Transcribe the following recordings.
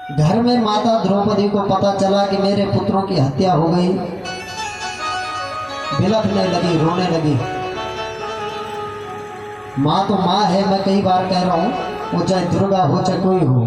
घर में माता द्रौपदी को पता चला कि मेरे पुत्रों की हत्या हो गई, बिलखने लगी, रोने लगी। माँ तो माँ है, मैं कई बार कह रहा हूँ, वो चाहे दुर्गा हो चाहे कोई हो।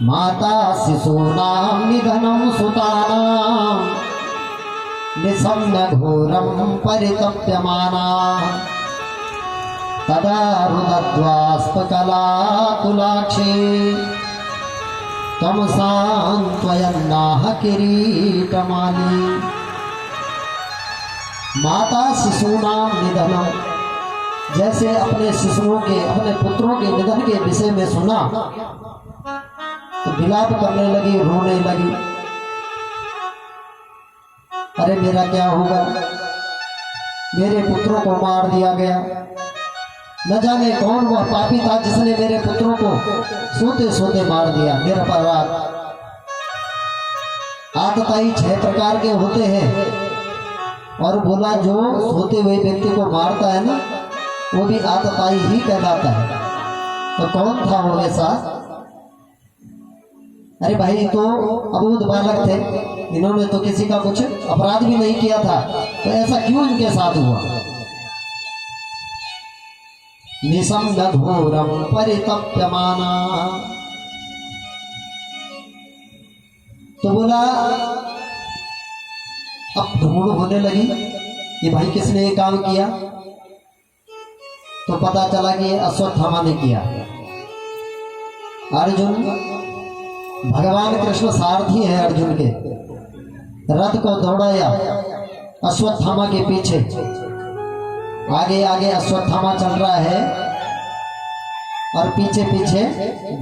माता शिशूनां निधनं सुतानां निशम्य घोरं परितप्यमाना तदा रुदध्वास्पकलाकुलाक्षे त्वं सान्त्वयन्नाह किरीटमाली। माता शिशूनां निधनं, जैसे अपने शिशुओं के, अपने पुत्रों के निधन के विषय में सुना तो विलाप करने लगी, रोने लगी। अरे मेरा क्या होगा, मेरे पुत्रों को मार दिया गया। न जाने कौन वह पापी था जिसने मेरे पुत्रों को सोते सोते मार दिया। मेरा अपराध। आतताई 6 प्रकार के होते हैं, और बोला जो सोते हुए व्यक्ति को मारता है ना, वो भी आतताई ही कहलाता है। तो कौन था वो ऐसा? अरे भाई, तो अबूझ बालक थे, इन्होंने तो किसी का कुछ अपराध भी नहीं किया था, तो ऐसा क्यों इनके साथ हुआ? निशम्य घोरं परितप्यमाना। तो बोला, अब ढूंढ होने लगी कि भाई किसने ये काम किया। तो पता चला कि ये अश्वत्थामा ने किया। अर्जुन, भगवान कृष्ण सारथी है अर्जुन के, रथ को दौड़ाया अश्वत्थामा के पीछे। आगे आगे अश्वत्थामा चल रहा है और पीछे पीछे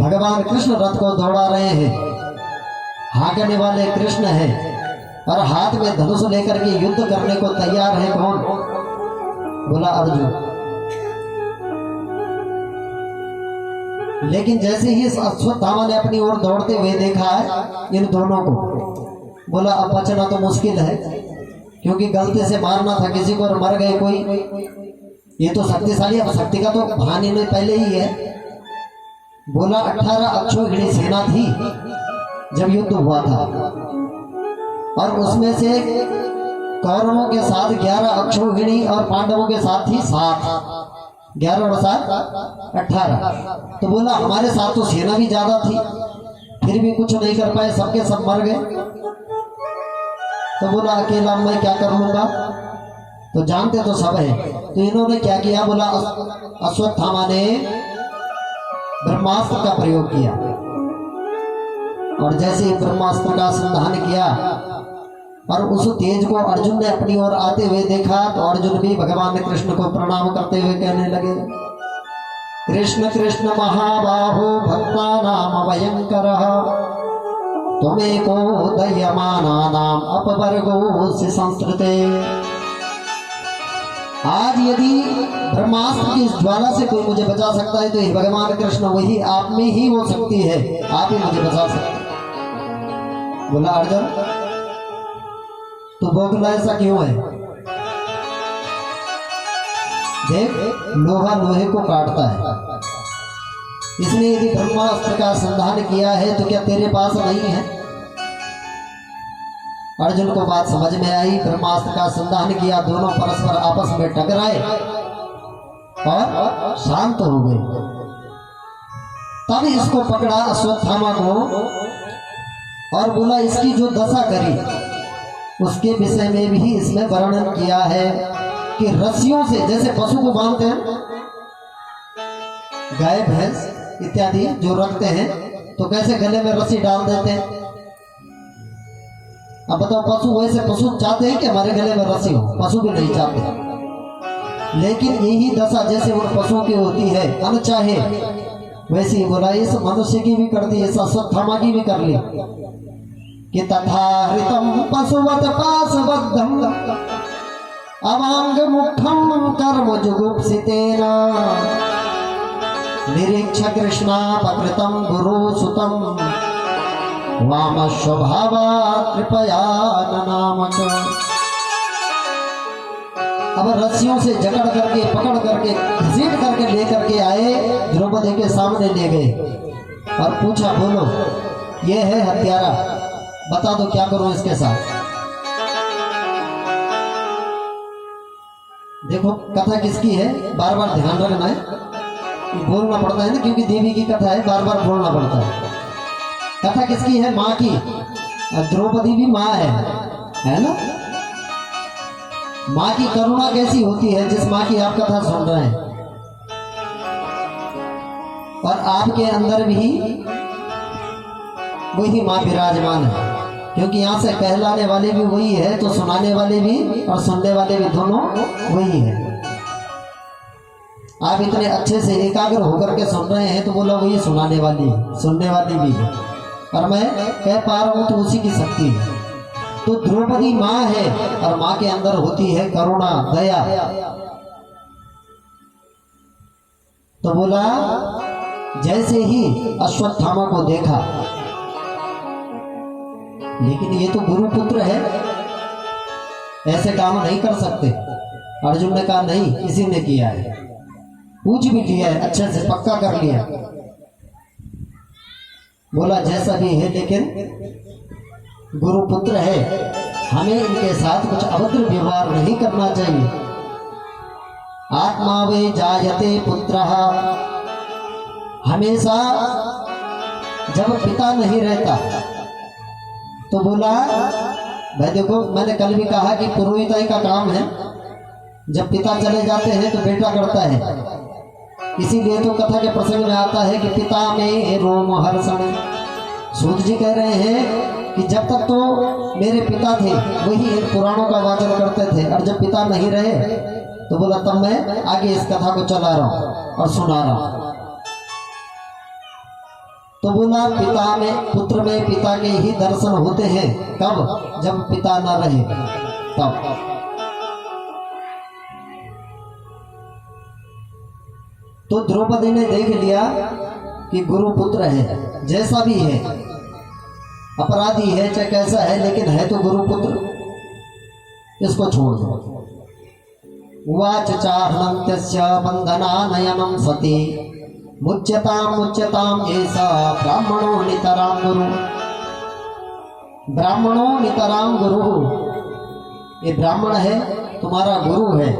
भगवान कृष्ण रथ को दौड़ा रहे हैं। हाँकने वाले कृष्ण हैं और हाथ में धनुष लेकर के युद्ध करने को तैयार है। कौन? बोला अर्जुन। लेकिन जैसे ही अश्वत्थामा ने अपनी ओर दौड़ते हुए देखा है इन दोनों को, बोला अब बचना तो मुश्किल है, क्योंकि गलती से मारना था किसी को और मर गए कोई। ये तो शक्तिशाली, अब शक्ति का तो भान इन्हें पहले ही है। बोला 18 अक्षौहिणी सेना थी जब युद्ध हुआ था, और उसमें से कौरवों के साथ 11 अक्षौहिणी और पांडवों के साथ थी 7। 11 और 7 18। तो बोला हमारे साथ तो सेना भी ज्यादा थी, फिर भी कुछ नहीं कर पाए, सबके सब मर गए। तो बोला अकेला मैं क्या कर लूंगा, तो जानते तो सब है। तो इन्होंने क्या किया? बोला अश्वत्थामा ने ब्रह्मास्त्र का प्रयोग किया, और जैसे ही ब्रह्मास्त्र का संधान किया और उस तेज को अर्जुन ने अपनी ओर आते हुए देखा, तो अर्जुन भी भगवान कृष्ण को प्रणाम करते हुए कहने लगे, कृष्ण कृष्ण महाबाहो भक्तानां भयंकरः त्वमेको दह्यमानानां अपवर्गोऽसि संस्कृते। आज यदि ब्रह्मास्त्र की इस ज्वाला से कोई मुझे बचा सकता है तो ये भगवान कृष्ण, वही आप में ही वो शक्ति है, आप ही मुझे बचा सकते। बोला अर्जुन तो बोला ऐसा क्यों है? देख, लोहा लोहे को काटता है, इसलिए यदि ब्रह्मास्त्र का संधान किया है तो क्या तेरे पास नहीं है? अर्जुन को बात समझ में आई। ब्रह्मास्त्र का संधान किया, दोनों परस्पर आपस में टकराए और शांत हो गए। तब इसको पकड़ा अश्वत्थामा को और बोला इसकी जो दशा करी उसके विषय में भी इसमें वर्णन किया है कि रस्सियों से, जैसे पशु को बांधते हैं, गाय भैंस इत्यादि जो रखते हैं, तो कैसे गले में रस्सी डाल देते हैं। अब बताओ, पशु वैसे पशु चाहते हैं कि हमारे गले में रस्सी हो? पशु भी नहीं चाहते। लेकिन यही दशा जैसे उन पशुओं की होती है अनचाहे, वैसे ही बोला इस मनुष्य की भी कर दी, इस अश्वत्थामा की भी कर ली कि तथा हृतम पशुवत पाशबद्धम अवांग मुखम कर्म जुगुप्सितेन निरीक्ष कृष्णापकृतं गुरुसुतं वाम स्वभावा कृपया नामक। अब रस्सियों से जकड़ करके, पकड़ करके, घसीट करके लेकर के आए, द्रौपदी के सामने ले गए। और पूछा, बोलो ये है हत्यारा, बता दो क्या करूं इसके साथ। देखो कथा किसकी है, बार बार ध्यान रखना है, बोलना पड़ता है ना, क्योंकि देवी की कथा है, बार बार बोलना पड़ता है। कथा किसकी है, माँ की। द्रौपदी भी माँ है ना। माँ की करुणा कैसी होती है, जिस माँ की आप कथा सुन रहे हैं, और आपके अंदर भी वही माँ विराजमान है, क्योंकि यहाँ से कहलाने वाले भी वही है, तो सुनाने वाले भी और सुनने वाले भी दोनों वही है। आप इतने अच्छे से एकाग्र होकर के सुन रहे हैं, तो बोला वही सुनाने वाली है, सुनने वाली भी है, और मैं कह पा रहा हूँ तो उसी की शक्ति है। तो द्रौपदी माँ है, और माँ के अंदर होती है करुणा, दया। तो बोला जैसे ही अश्वत्थामा को देखा, लेकिन ये तो गुरुपुत्र है, ऐसे काम नहीं कर सकते। अर्जुन ने कहा नहीं, किसी ने किया है, पूछ भी लिया है, अच्छे से पक्का कर लिया। बोला जैसा भी है, लेकिन गुरुपुत्र है, हमें इनके साथ कुछ अभद्र व्यवहार नहीं करना चाहिए। आत्मा वे जायते पुत्रः, हमेशा जब पिता नहीं रहता, तो बोला भाई देखो, मैंने कल भी कहा कि पुरोहिताई का काम है, जब पिता चले जाते हैं तो बेटा करता है। इसीलिए तो कथा के प्रसंग में आता है कि पिता में रोम हर्षण। सूत जी कह रहे हैं कि जब तक तो मेरे पिता थे वही इन पुराणों का वाचन करते थे, और जब पिता नहीं रहे तो बोला तब मैं आगे इस कथा को चला रहा हूँ और सुना रहा हूँ। तो बोला पिता में, पुत्र में पिता के ही दर्शन होते हैं, कब, जब पिता न रहे तब। तो द्रौपदी ने देख लिया कि गुरुपुत्र है, जैसा भी है, अपराधी है चाहे कैसा है, लेकिन है तो गुरुपुत्र, इसको छोड़ दो। उवाच चाहनन्त्यस्य बन्धनानयनं सती मुच्यताम ऐसा ब्राह्मणों नितराम गुरु। ब्राह्मणों नितराम गुरु, ये ब्राह्मण है, तुम्हारा गुरु है,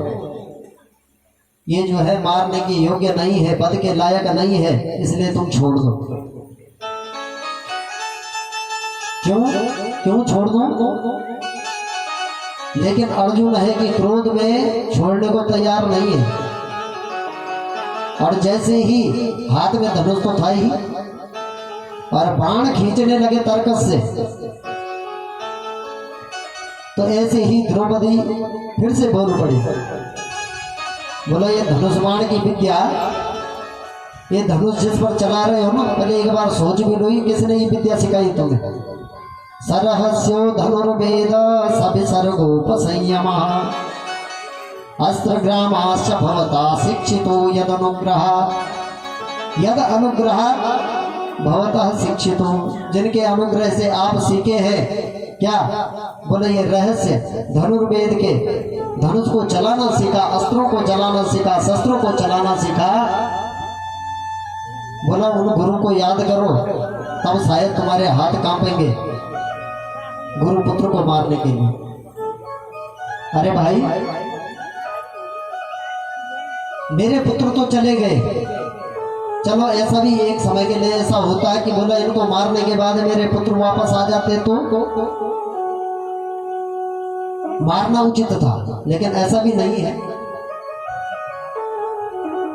ये जो है मारने की योग्य नहीं है, वध के लायक नहीं है, इसलिए तुम छोड़ दो। क्यों छोड़ दो? लेकिन अर्जुन है कि क्रोध में छोड़ने को तैयार नहीं है, और जैसे ही हाथ में धनुष तो था ही, और बाण खींचने लगे तर्कस से, तो ऐसे ही द्रौपदी फिर से बोल पड़ी। बोला ये धनुष बाण की विद्या, ये धनुष जिस पर चला रहे हो ना, पहले एक बार सोच भी लो, किसने ये विद्या सिखाई तुम्हें? सरहस्यो धनुर्वेद सविसर्गोपसंयमः अस्त्रग्रामाश्च भवता शिक्षितो यद अनुग्रह भवतः शिक्षितो, जिनके अनुग्रह से आप सीखे हैं क्या? बोले ये रहस्य धनुर्वेद के, धनुष को चलाना सीखा, अस्त्रों को चलाना सीखा, शस्त्रों को चलाना सीखा। बोला उन गुरु को याद करो, तब शायद तुम्हारे हाथ कांपेंगे गुरुपुत्र को मारने के लिए। अरे भाई मेरे पुत्र तो चले गए, चलो ऐसा भी एक समय के लिए ऐसा होता है कि बोला इनको मारने के बाद मेरे पुत्र वापस आ जाते तो मारना उचित था, लेकिन ऐसा भी नहीं है।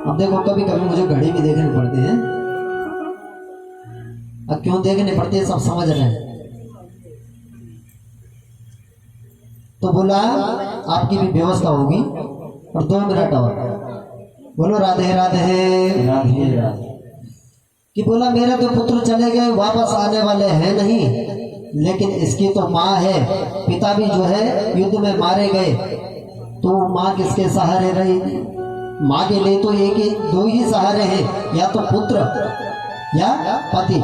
अब देखो कभी कभी मुझे घड़ी भी देखने पड़ते हैं, अब क्यों देखने पड़ते हैं सब समझ रहे हैं। तो बोला आपकी भी व्यवस्था होगी, और 2 मिनट और बोलो राधे राधे राधे राधे। कि बोला मेरे तो पुत्र चले गए, वापस आने वाले हैं नहीं, लेकिन इसकी तो माँ है, पिता भी जो है युद्ध में मारे गए, तो माँ किसके सहारे रहेगी? माँ के लिए तो एक ही 2 ही सहारे हैं, या तो पुत्र या पति।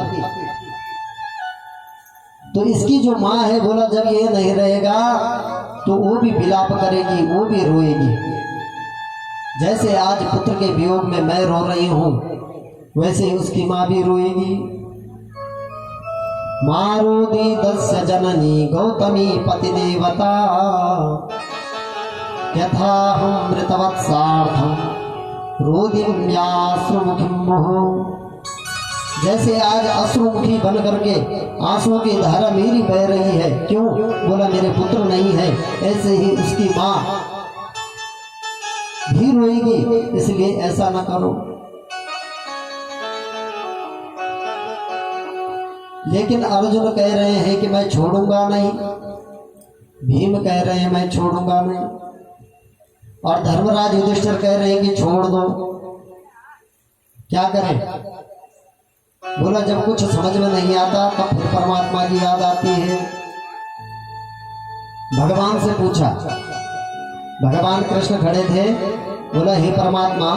तो इसकी जो माँ है, बोला जब ये नहीं रहेगा तो वो भी विलाप करेगी, वो भी रोएगी। जैसे आज पुत्र के वियोग में मैं रो रही हूँ, वैसे उसकी माँ भी रोएगी, मारुति दस्य जननी गौतमी पतिदेवता यथाहमृतवत्सार्थं रुदिम्याश्रुमुखीं मुहुः। जैसे आज अश्रुमुखी बन करके आंसुओं की धारा मेरी बह रही है, क्यों? बोला मेरे पुत्र नहीं है, ऐसे ही उसकी माँ भी रोएगी, इसलिए ऐसा न करो। लेकिन अर्जुन कह रहे हैं कि मैं छोड़ूंगा नहीं, भीम कह रहे हैं मैं छोड़ूंगा नहीं, और धर्मराज युधिष्ठिर कह रहे हैं कि छोड़ दो। क्या करें? बोला जब कुछ समझ में नहीं आता तब फिर परमात्मा की याद आती है। भगवान से पूछा, भगवान कृष्ण खड़े थे, बोला हे परमात्मा,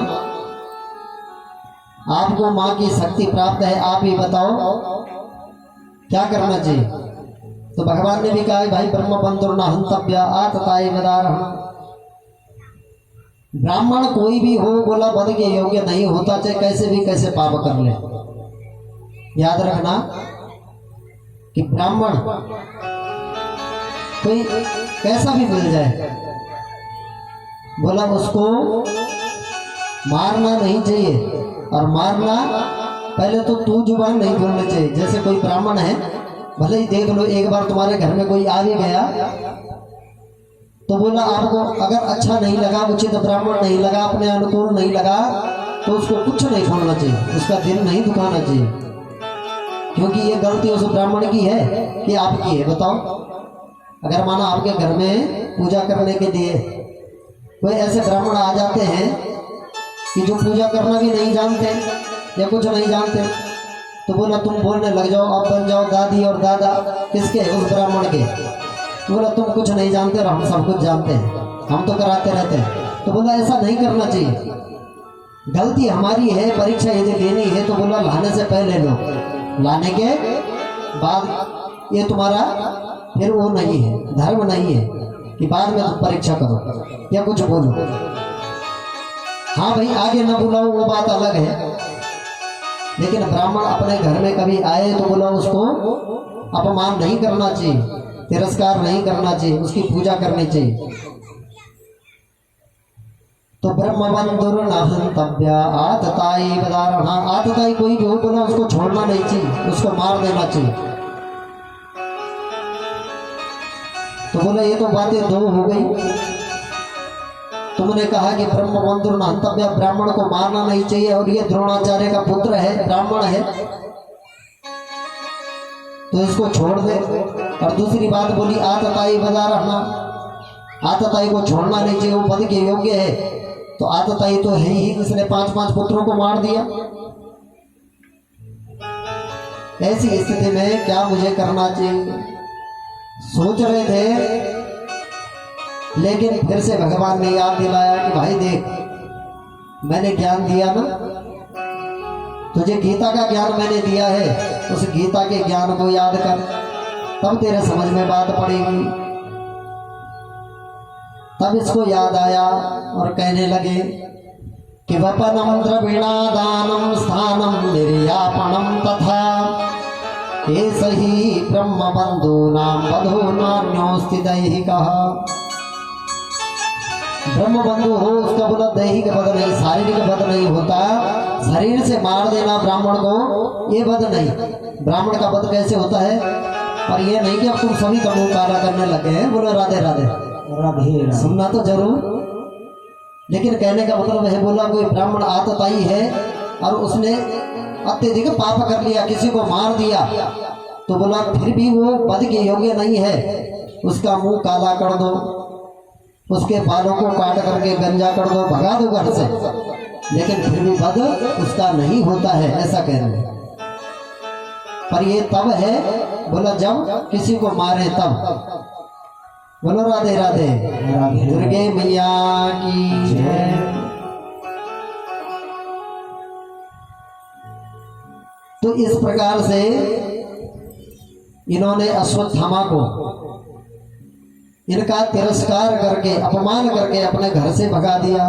आपको माँ की शक्ति प्राप्त है, आप ही बताओ क्या करना चाहिए। तो भगवान ने भी कहा भाई ब्रह्म बंधुर्न हंतव्य आतताय वदारः। ब्राह्मण कोई भी हो, बोला वध के योग्य नहीं होता, चाहे कैसे भी कैसे पाप कर ले। याद रखना कि ब्राह्मण कोई कैसा भी मिल जाए, बोला उसको मारना नहीं चाहिए, और मारना पहले तो तू जुबान नहीं बोलना चाहिए। जैसे कोई ब्राह्मण है, भले ही देख लो एक बार तुम्हारे घर में कोई आ भी गया तो बोला आपको अगर अच्छा नहीं लगा, उचित ब्राह्मण नहीं लगा, अपने अनुकूल नहीं लगा, तो उसको कुछ नहीं बोलना चाहिए, उसका दिल नहीं दुखाना चाहिए, क्योंकि ये गलती उस ब्राह्मण की है कि आपकी है। बताओ, अगर माना आपके घर में पूजा करने के लिए कोई ऐसे ब्राह्मण आ जाते हैं कि जो पूजा करना भी नहीं जानते या कुछ नहीं जानते, तो बोला तुम बोलने लग जाओ, अब बन जाओ दादी और दादा किसके? उस ब्राह्मण के। तो बोला तुम कुछ नहीं जानते और हम सब कुछ जानते हैं, हम तो कराते रहते हैं। तो बोला ऐसा नहीं करना चाहिए, गलती हमारी है, परीक्षा यदि लेनी है तो बोला लाने से पहले लो, लाने के बाद ये तुम्हारा फिर वो नहीं है, धर्म नहीं है कि बाद में तुम परीक्षा करो या कुछ बोलो। हाँ भाई आगे न बुलाओ वो बात अलग है, लेकिन ब्राह्मण अपने घर में कभी आए तो बोला उसको अपमान नहीं करना चाहिए, तिरस्कार नहीं करना चाहिए, उसकी पूजा करनी चाहिए। तो ब्रह्मबंधुर्न हंतव्य आतताई वदारः। आतताई कोई भी हो, बोला उसको छोड़ना नहीं चाहिए, उसको मार देना चाहिए। तो बोला ये तो बातें दो हो गई। तुमने कहा कि ब्रह्मबंधुर्न हंतव्य, ब्राह्मण को मारना नहीं चाहिए, और ये द्रोणाचार्य का पुत्र है, ब्राह्मण है, तो इसको छोड़ दे। और दूसरी बात बोली आतताई वदारः, आतताई को छोड़ना नहीं चाहिए, वो पद के योग्य है। तो आतताई तो है ही, इसने 5-5 पुत्रों को मार दिया। ऐसी स्थिति में क्या मुझे करना चाहिए? सोच रहे थे, लेकिन फिर से भगवान ने याद दिलाया कि भाई देख, मैंने ज्ञान दिया ना तुझे, गीता का ज्ञान मैंने दिया है, उस गीता के ज्ञान को याद कर, तब तेरे समझ में बात पड़ेगी। तब इसको याद आया और कहने लगे कि वपनम द्रविणादानम स्थानम निर्यापणम तथा एष ही ब्रह्म बंधूनां वधो नान्योस्ति दैहिकः। ब्रह्म बंधु हो उसका बोला दैहिक वध नहीं, शारीरिक वध नहीं होता। शरीर से मार देना ब्राह्मण को, ये वध नहीं। ब्राह्मण का वध कैसे होता है? और ये नहीं कि अब तुम सभी का मुंह काला करने लगे हैं। बोलो राधे राधे राधे, सुनना तो जरूर, लेकिन कहने का मतलब है, बोला कोई ब्राह्मण आतताई है और उसने अत्यधिक पाप कर लिया, किसी को मार दिया, तो बोला फिर भी वो वध के योग्य नहीं है, उसका मुंह काला कर दो, उसके बालों को काट करके गंजा कर दो, भगा दो घर से, लेकिन फिर भी वध उसका नहीं होता है, ऐसा कह रहे हैं। पर ये तब है, बोला जब किसी को मारे तब। बोलो राधे राधे राधे, दुर्गे मैया की जय। तो इस प्रकार से इन्होंने अश्वत्थामा को इनका तिरस्कार करके, अपमान करके अपने घर से भगा दिया।